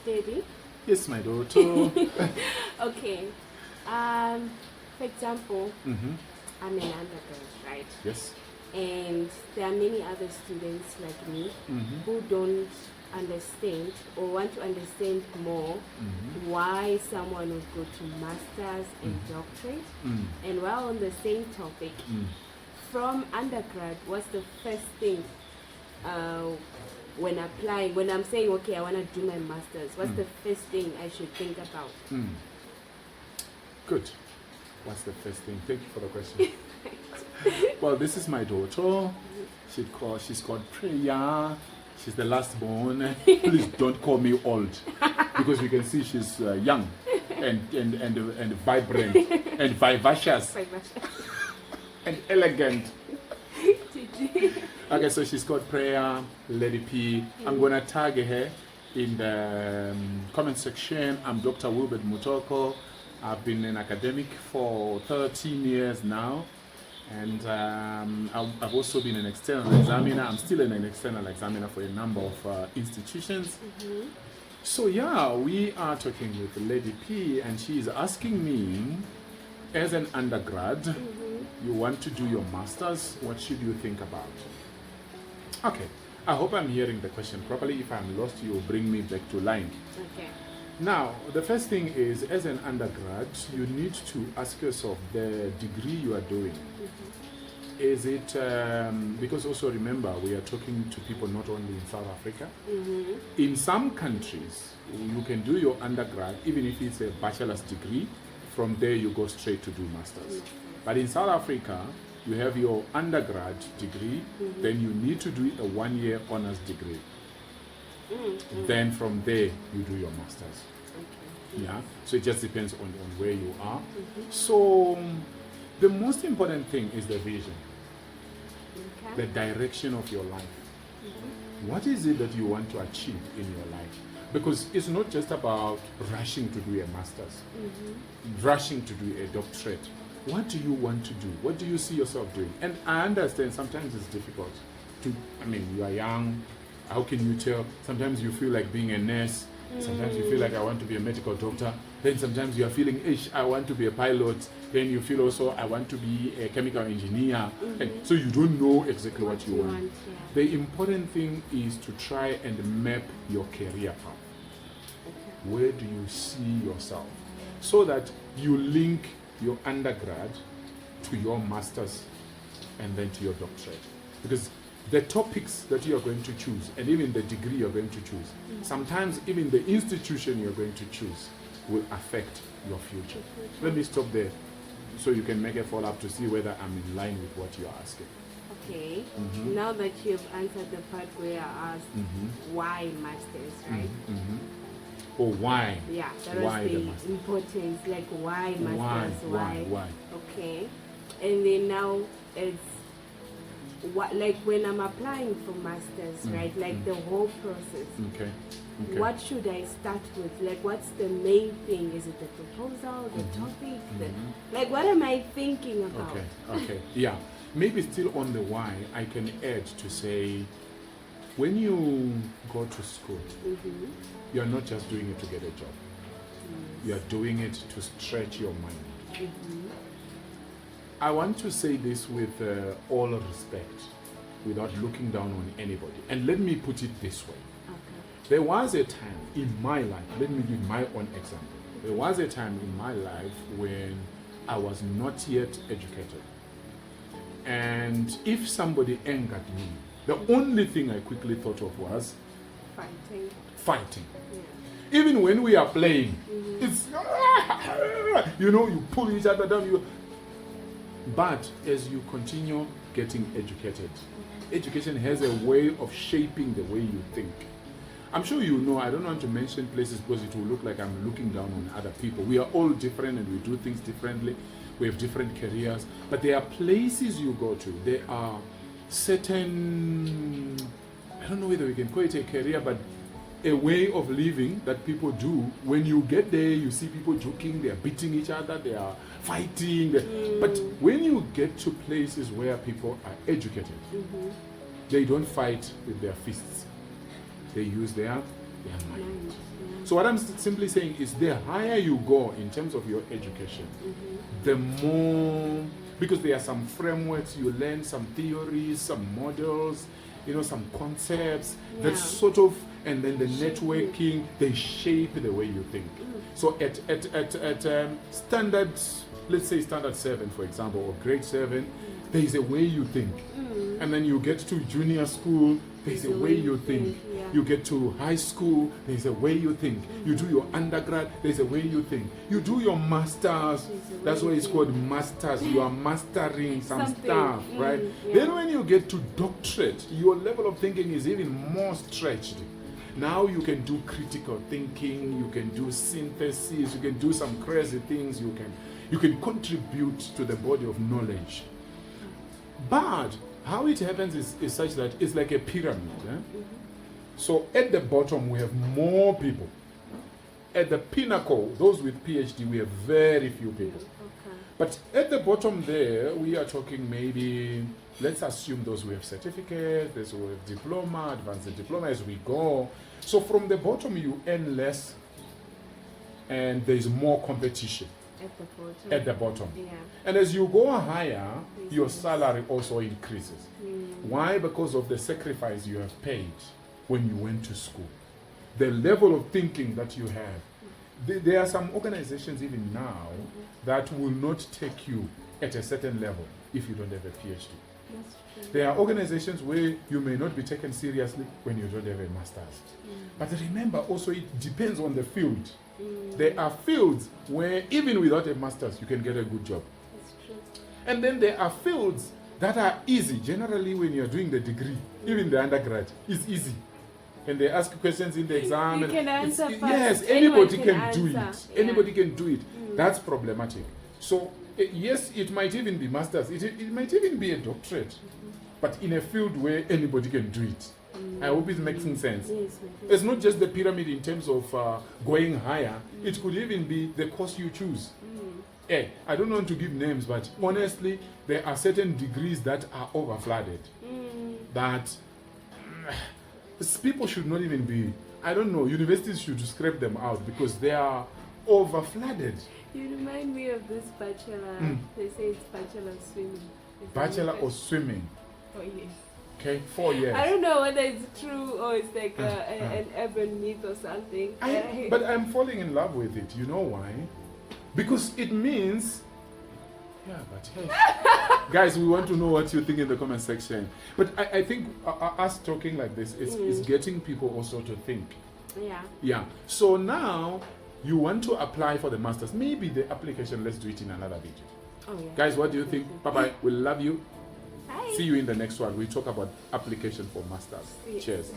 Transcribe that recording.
Steady. Yes, my daughter. Okay. For example, I'm an undergrad, right? Yes. And there are many other students like me who don't understand or want to understand more why someone would go to master's and doctorate. And while on the same topic, from undergrad, what's the first thing when applying, when I'm saying, okay, I want to do my master's, what's the first thing I should think about? Good. What's the first thing? Thank you for the question. Well, this is my daughter. She's called Priya. She's the last born. Please don't call me old, because you can see she's young and vibrant and vivacious and elegant. Okay, so she's called Priya, Lady P. I'm gonna tag her in the comment section. I'm Dr. Wilbert Mutoko. I've been an academic for 13 years now. And I've also been an external examiner. I'm still an external examiner for a number of institutions. So yeah, we are talking with Lady P, and she is asking me, as an undergrad, you want to do your master's, what should you think about? Okay, I hope I'm hearing the question properly. If I'm lost, you'll bring me back to line. Okay. Now, the first thing is, as an undergrad, you need to ask yourself the degree you are doing. Is it, because also remember, we are talking to people not only in South Africa. In some countries, you can do your undergrad, even if it's a bachelor's degree. From there, you go straight to do master's. But in South Africa, you have your undergrad degree, then you need to do a 1-year honors degree. Then from there you do your master's. Yeah, so it just depends on where you are. So the most important thing is the vision, the direction of your life. What is it that you want to achieve in your life? Because it's not just about rushing to do a master's, rushing to do a doctorate. What do you want to do? What do you see yourself doing? And I understand sometimes it's difficult to, you are young. How can you tell? Sometimes you feel like being a nurse. Sometimes you feel like I want to be a medical doctor. Then sometimes you are feeling, I want to be a pilot. Then you feel also, I want to be a chemical engineer. And so you don't know exactly what you want. The important thing is to try and map your career path. Where do you see yourself? So that you link your undergrad to your master's and then to your doctorate. Because the topics that you are going to choose, and even the degree you're going to choose, sometimes even the institution you're going to choose will affect your future. Let me stop there so you can make a follow-up to see whether I'm in line with what you're asking. Okay. Now that you've answered the part where I asked why masters, right? Oh, why? Yeah, that was the importance, like why masters, why? Okay. And then now it's what, like when I'm applying for masters, right? Like the whole process. Okay. What should I start with? Like, what's the main thing? Is it the proposal, the topic? Like, what am I thinking about? Okay. Yeah. Maybe still on the why, I can add to say, when you go to school, you're not just doing it to get a job. You're doing it to stretch your mind. I want to say this with all respect, without looking down on anybody. And let me put it this way. There was a time in my life, let me give my own example. There was a time in my life when I was not yet educated. And if somebody angered me, the only thing I quickly thought of was fighting. Yeah. Even when we are playing, it's, you pull each other down. But as you continue getting educated, education has a way of shaping the way you think. I'm sure you know, I don't want to mention places because it will look like I'm looking down on other people. We are all different and we do things differently. We have different careers. But there are places you go to. There are certain, I don't know whether we can call it a career, but a way of living that people do. When you get there, you see people joking, they are beating each other, they are fighting. But when you get to places where people are educated, they don't fight with their fists. They use their mind. So what I'm simply saying is the higher you go in terms of your education, the more, because there are some frameworks, you learn some theories, some models, some concepts that sort of, and then the networking, they shape the way you think. So at standard, let's say standard 7, for example, or grade 7, there is a way you think. And then you get to junior school, there's a way you think. You get to high school, there's a way you think. You do your undergrad, there's a way you think. You do your masters, that's why it's called masters. You are mastering some stuff, right? Then when you get to doctorate, your level of thinking is even more stretched. Now you can do critical thinking, you can do synthesis, you can do some crazy things, you can contribute to the body of knowledge. But how it happens is such that it's like a pyramid. So at the bottom we have more people. At the pinnacle, those with PhD, we have very few people. But at the bottom there, we are talking maybe, let's assume those who have certificates, those who have diploma, advanced diploma as we go. So from the bottom you earn less and there is more competition. At the bottom. And as you go higher, your salary also increases. Why? Because of the sacrifice you have paid when you went to school. The level of thinking that you have. There are some organizations even now that will not take you at a certain level if you don't have a PhD. There are organizations where you may not be taken seriously when you don't have a master's. But remember also it depends on the field. There are fields where even without a master's you can get a good job. And then there are fields that are easy. Generally when you're doing the degree, even the undergrad, it's easy. And they ask questions in the exam. You can answer fast. Yes, anybody can do it. Anybody can do it. That's problematic. So yes, it might even be masters. It might even be a doctorate. But in a field where anybody can do it. I hope it's making sense. It's not just the pyramid in terms of going higher. It could even be the course you choose. I don't want to give names, but honestly, there are certain degrees that are over-flooded. That people should not even be, I don't know, universities should scrape them out because they are over-flooded. You remind me of this bachelor. They say it's bachelor of swimming. Bachelor of swimming. Oh, yes. Okay, 4 years. I don't know whether it's true or it's like an urban myth or something. But I'm falling in love with it. You know why? Because it means... Yeah, but hey. Guys, we want to know what you think in the comment section. But I think us talking like this is getting people also to think. Yeah. So now, you want to apply for the master's. Maybe the application, let's do it in another video. Guys, what do you think? Bye-bye. We love you. Bye. See you in the next one. We talk about application for masters. Cheers.